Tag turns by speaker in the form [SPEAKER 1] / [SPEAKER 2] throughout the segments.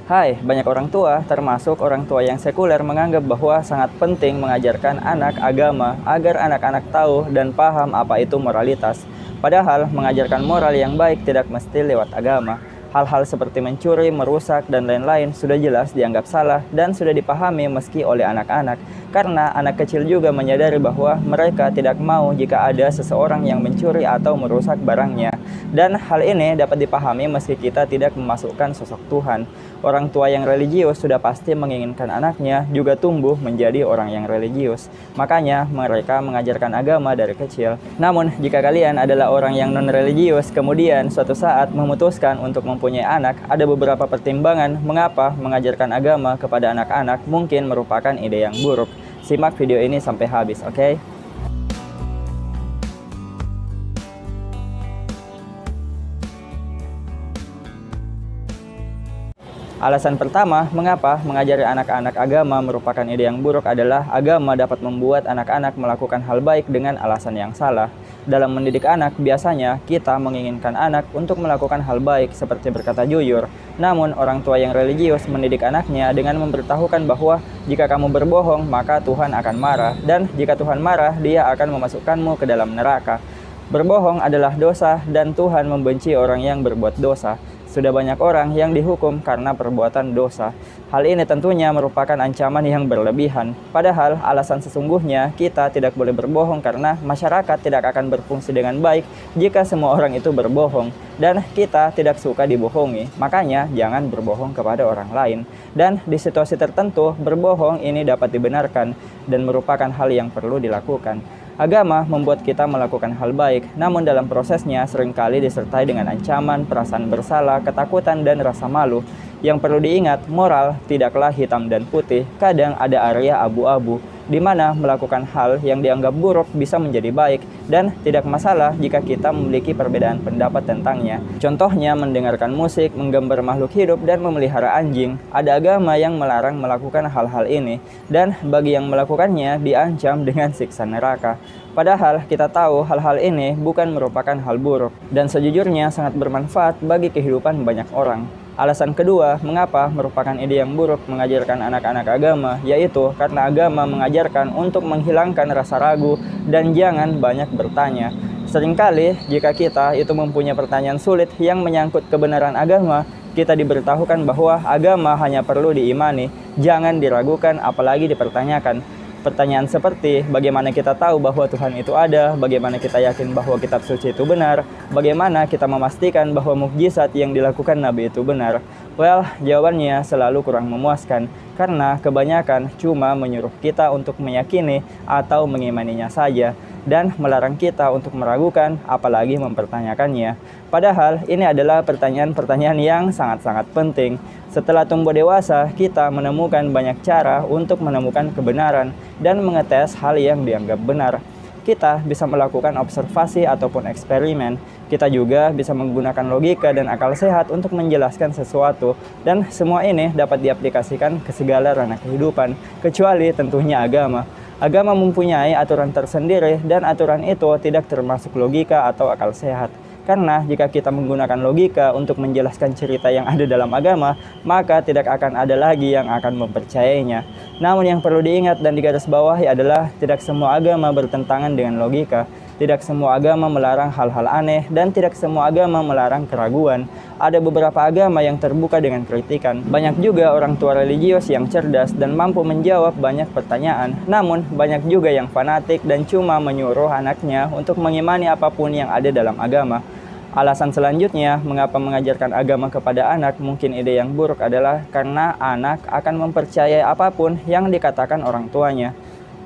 [SPEAKER 1] Hai, banyak orang tua, termasuk orang tua yang sekuler, menganggap bahwa sangat penting mengajarkan anak agama agar anak-anak tahu dan paham apa itu moralitas. Padahal, mengajarkan moral yang baik tidak mesti lewat agama. Hal-hal seperti mencuri, merusak, dan lain-lain sudah jelas dianggap salah dan sudah dipahami meski oleh anak-anak. Karena anak kecil juga menyadari bahwa mereka tidak mau jika ada seseorang yang mencuri atau merusak barangnya. Dan hal ini dapat dipahami meski kita tidak memasukkan sosok Tuhan. Orang tua yang religius sudah pasti menginginkan anaknya juga tumbuh menjadi orang yang religius. Makanya mereka mengajarkan agama dari kecil. Namun, jika kalian adalah orang yang non-religius, kemudian suatu saat memutuskan untuk mempunyai anak, ada beberapa pertimbangan mengapa mengajarkan agama kepada anak-anak mungkin merupakan ide yang buruk. Simak video ini sampai habis, oke? Alasan pertama, mengapa mengajari anak-anak agama merupakan ide yang buruk adalah agama dapat membuat anak-anak melakukan hal baik dengan alasan yang salah. Dalam mendidik anak, biasanya kita menginginkan anak untuk melakukan hal baik seperti berkata jujur. Namun, orang tua yang religius mendidik anaknya dengan memberitahukan bahwa jika kamu berbohong, maka Tuhan akan marah. Dan jika Tuhan marah, Dia akan memasukkanmu ke dalam neraka. Berbohong adalah dosa dan Tuhan membenci orang yang berbuat dosa. Sudah banyak orang yang dihukum karena perbuatan dosa. Hal ini tentunya merupakan ancaman yang berlebihan. Padahal alasan sesungguhnya kita tidak boleh berbohong karena masyarakat tidak akan berfungsi dengan baik jika semua orang itu berbohong. Dan kita tidak suka dibohongi, makanya jangan berbohong kepada orang lain. Dan di situasi tertentu, berbohong ini dapat dibenarkan dan merupakan hal yang perlu dilakukan. Agama membuat kita melakukan hal baik, namun dalam prosesnya seringkali disertai dengan ancaman, perasaan bersalah, ketakutan, dan rasa malu. Yang perlu diingat, moral tidaklah hitam dan putih, kadang ada area abu-abu, di mana melakukan hal yang dianggap buruk bisa menjadi baik, dan tidak masalah jika kita memiliki perbedaan pendapat tentangnya. Contohnya mendengarkan musik, menggambar makhluk hidup, dan memelihara anjing. Ada agama yang melarang melakukan hal-hal ini, dan bagi yang melakukannya diancam dengan siksa neraka. Padahal kita tahu hal-hal ini bukan merupakan hal buruk, dan sejujurnya sangat bermanfaat bagi kehidupan banyak orang. Alasan kedua, mengapa merupakan ide yang buruk mengajarkan anak-anak agama, yaitu karena agama mengajarkan untuk menghilangkan rasa ragu dan jangan banyak bertanya. Seringkali jika kita itu mempunyai pertanyaan sulit yang menyangkut kebenaran agama, kita diberitahukan bahwa agama hanya perlu diimani, jangan diragukan apalagi dipertanyakan. Pertanyaan seperti, bagaimana kita tahu bahwa Tuhan itu ada, bagaimana kita yakin bahwa kitab suci itu benar, bagaimana kita memastikan bahwa mukjizat yang dilakukan Nabi itu benar. Well, jawabannya selalu kurang memuaskan, karena kebanyakan cuma menyuruh kita untuk meyakini atau mengimaninya saja, dan melarang kita untuk meragukan, apalagi mempertanyakannya. Padahal ini adalah pertanyaan-pertanyaan yang sangat-sangat penting. Setelah tumbuh dewasa, kita menemukan banyak cara untuk menemukan kebenaran dan mengetes hal yang dianggap benar. Kita bisa melakukan observasi ataupun eksperimen. Kita juga bisa menggunakan logika dan akal sehat untuk menjelaskan sesuatu. Dan semua ini dapat diaplikasikan ke segala ranah kehidupan, kecuali tentunya agama. Agama mempunyai aturan tersendiri dan aturan itu tidak termasuk logika atau akal sehat. Karena jika kita menggunakan logika untuk menjelaskan cerita yang ada dalam agama, maka tidak akan ada lagi yang akan mempercayainya. Namun yang perlu diingat dan digarisbawahi adalah tidak semua agama bertentangan dengan logika. Tidak semua agama melarang hal-hal aneh dan tidak semua agama melarang keraguan. Ada beberapa agama yang terbuka dengan kritikan. Banyak juga orang tua religius yang cerdas dan mampu menjawab banyak pertanyaan. Namun banyak juga yang fanatik dan cuma menyuruh anaknya untuk mengimani apapun yang ada dalam agama. Alasan selanjutnya, mengapa mengajarkan agama kepada anak mungkin ide yang buruk adalah karena anak akan mempercayai apapun yang dikatakan orang tuanya.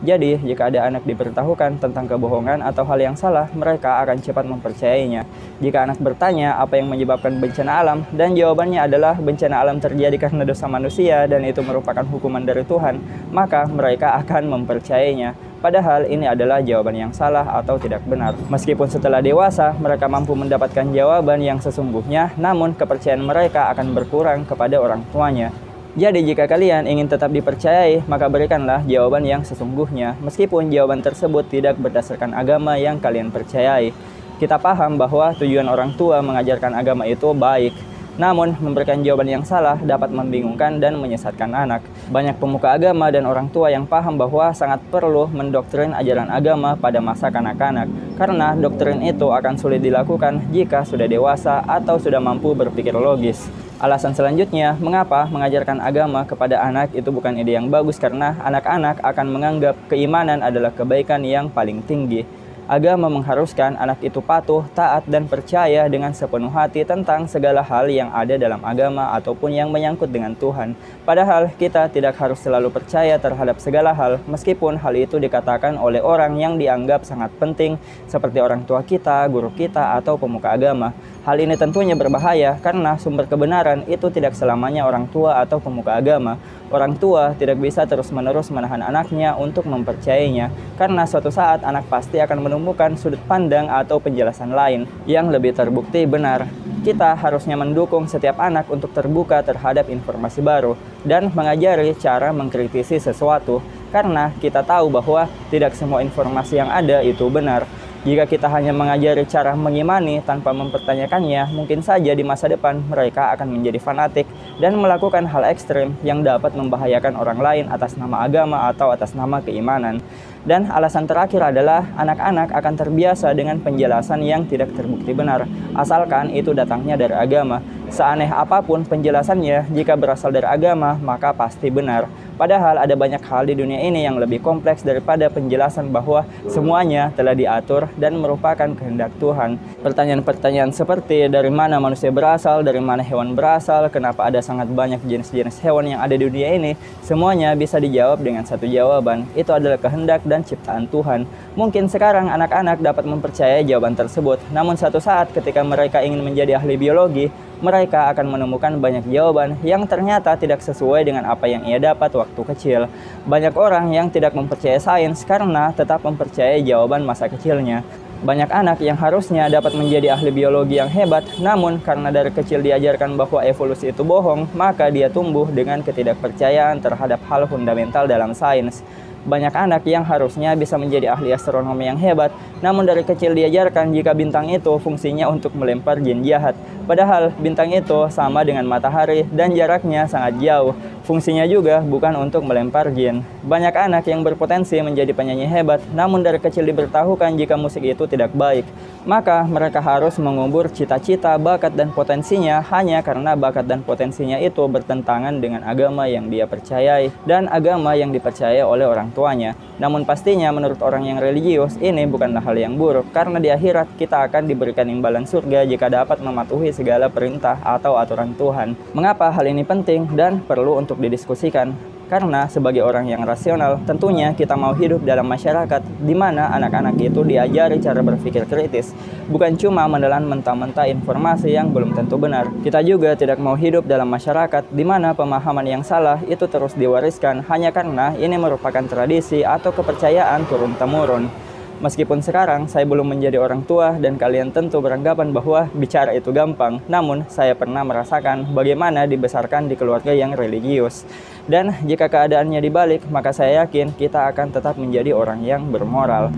[SPEAKER 1] Jadi, jika ada anak diberitahukan tentang kebohongan atau hal yang salah, mereka akan cepat mempercayainya. Jika anak bertanya apa yang menyebabkan bencana alam, dan jawabannya adalah bencana alam terjadi karena dosa manusia dan itu merupakan hukuman dari Tuhan, maka mereka akan mempercayainya. Padahal ini adalah jawaban yang salah atau tidak benar. Meskipun setelah dewasa, mereka mampu mendapatkan jawaban yang sesungguhnya, namun kepercayaan mereka akan berkurang kepada orang tuanya. Jadi jika kalian ingin tetap dipercayai, maka berikanlah jawaban yang sesungguhnya, meskipun jawaban tersebut tidak berdasarkan agama yang kalian percayai. Kita paham bahwa tujuan orang tua mengajarkan agama itu baik, Namun, memberikan jawaban yang salah dapat membingungkan dan menyesatkan anak. Banyak pemuka agama dan orang tua yang paham bahwa sangat perlu mendoktrin ajaran agama pada masa kanak-kanak, karena doktrin itu akan sulit dilakukan jika sudah dewasa atau sudah mampu berpikir logis. Alasan selanjutnya, mengapa mengajarkan agama kepada anak itu bukan ide yang bagus, karena anak-anak akan menganggap keimanan adalah kebaikan yang paling tinggi. Agama mengharuskan anak itu patuh, taat, dan percaya dengan sepenuh hati tentang segala hal yang ada dalam agama ataupun yang menyangkut dengan Tuhan. Padahal kita tidak harus selalu percaya terhadap segala hal, meskipun hal itu dikatakan oleh orang yang dianggap sangat penting, seperti orang tua kita, guru kita, atau pemuka agama. Hal ini tentunya berbahaya karena sumber kebenaran itu tidak selamanya orang tua atau pemuka agama. Orang tua tidak bisa terus-menerus menahan anaknya untuk mempercayainya, karena suatu saat anak pasti akan menemukan sudut pandang atau penjelasan lain yang lebih terbukti benar. Kita harusnya mendukung setiap anak untuk terbuka terhadap informasi baru dan mengajari cara mengkritisi sesuatu, karena kita tahu bahwa tidak semua informasi yang ada itu benar. Jika kita hanya mengajari cara mengimani tanpa mempertanyakannya, mungkin saja di masa depan mereka akan menjadi fanatik dan melakukan hal ekstrim yang dapat membahayakan orang lain atas nama agama atau atas nama keimanan. Dan alasan terakhir adalah anak-anak akan terbiasa dengan penjelasan yang tidak terbukti benar, asalkan itu datangnya dari agama. Seaneh apapun penjelasannya, jika berasal dari agama, maka pasti benar. Padahal ada banyak hal di dunia ini yang lebih kompleks daripada penjelasan bahwa semuanya telah diatur dan merupakan kehendak Tuhan. Pertanyaan-pertanyaan seperti dari mana manusia berasal, dari mana hewan berasal, kenapa ada sangat banyak jenis-jenis hewan yang ada di dunia ini, semuanya bisa dijawab dengan satu jawaban. Itu adalah kehendak dan ciptaan Tuhan. Mungkin sekarang anak-anak dapat mempercayai jawaban tersebut, namun suatu saat ketika mereka ingin menjadi ahli biologi, mereka akan menemukan banyak jawaban yang ternyata tidak sesuai dengan apa yang ia dapat waktu kecil. Banyak orang yang tidak mempercayai sains karena tetap mempercayai jawaban masa kecilnya. Banyak anak yang harusnya dapat menjadi ahli biologi yang hebat, namun karena dari kecil diajarkan bahwa evolusi itu bohong, maka dia tumbuh dengan ketidakpercayaan terhadap hal fundamental dalam sains. Banyak anak yang harusnya bisa menjadi ahli astronomi yang hebat, namun dari kecil diajarkan jika bintang itu fungsinya untuk melempar jin jahat. Padahal bintang itu sama dengan matahari dan jaraknya sangat jauh. Fungsinya juga bukan untuk melempar jin. Banyak anak yang berpotensi menjadi penyanyi hebat, namun dari kecil diberitahukan jika musik itu tidak baik. Maka mereka harus mengubur cita-cita, bakat, dan potensinya hanya karena bakat dan potensinya itu bertentangan dengan agama yang dia percayai dan agama yang dipercayai oleh orang tuanya. Namun pastinya menurut orang yang religius ini bukanlah hal yang buruk, karena di akhirat kita akan diberikan imbalan surga jika dapat mematuhi segala perintah atau aturan Tuhan. Mengapa hal ini penting dan perlu untuk didiskusikan? Karena sebagai orang yang rasional, tentunya kita mau hidup dalam masyarakat di mana anak-anak itu diajari cara berpikir kritis, bukan cuma menelan mentah-mentah informasi yang belum tentu benar. Kita juga tidak mau hidup dalam masyarakat di mana pemahaman yang salah itu terus diwariskan hanya karena ini merupakan tradisi atau kepercayaan turun-temurun. Meskipun sekarang saya belum menjadi orang tua dan kalian tentu beranggapan bahwa bicara itu gampang, namun saya pernah merasakan bagaimana dibesarkan di keluarga yang religius. Dan jika keadaannya dibalik, maka saya yakin kita akan tetap menjadi orang yang bermoral.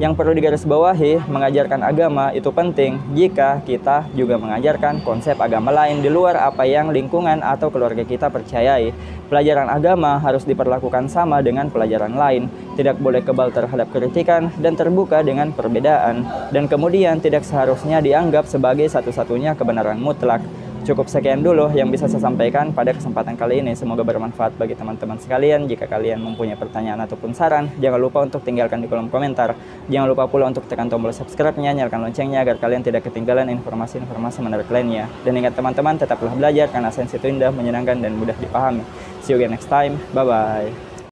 [SPEAKER 1] Yang perlu digarisbawahi, mengajarkan agama itu penting jika kita juga mengajarkan konsep agama lain di luar apa yang lingkungan atau keluarga kita percayai. Pelajaran agama harus diperlakukan sama dengan pelajaran lain, tidak boleh kebal terhadap kritikan dan terbuka dengan perbedaan, dan kemudian tidak seharusnya dianggap sebagai satu-satunya kebenaran mutlak. Cukup sekian dulu yang bisa saya sampaikan pada kesempatan kali ini. Semoga bermanfaat bagi teman-teman sekalian. Jika kalian mempunyai pertanyaan ataupun saran, jangan lupa untuk tinggalkan di kolom komentar. Jangan lupa pula untuk tekan tombol subscribe-nya, nyalakan loncengnya agar kalian tidak ketinggalan informasi-informasi menarik lainnya. Dan ingat teman-teman, tetaplah belajar karena sains itu indah, menyenangkan, dan mudah dipahami. See you again next time. Bye-bye.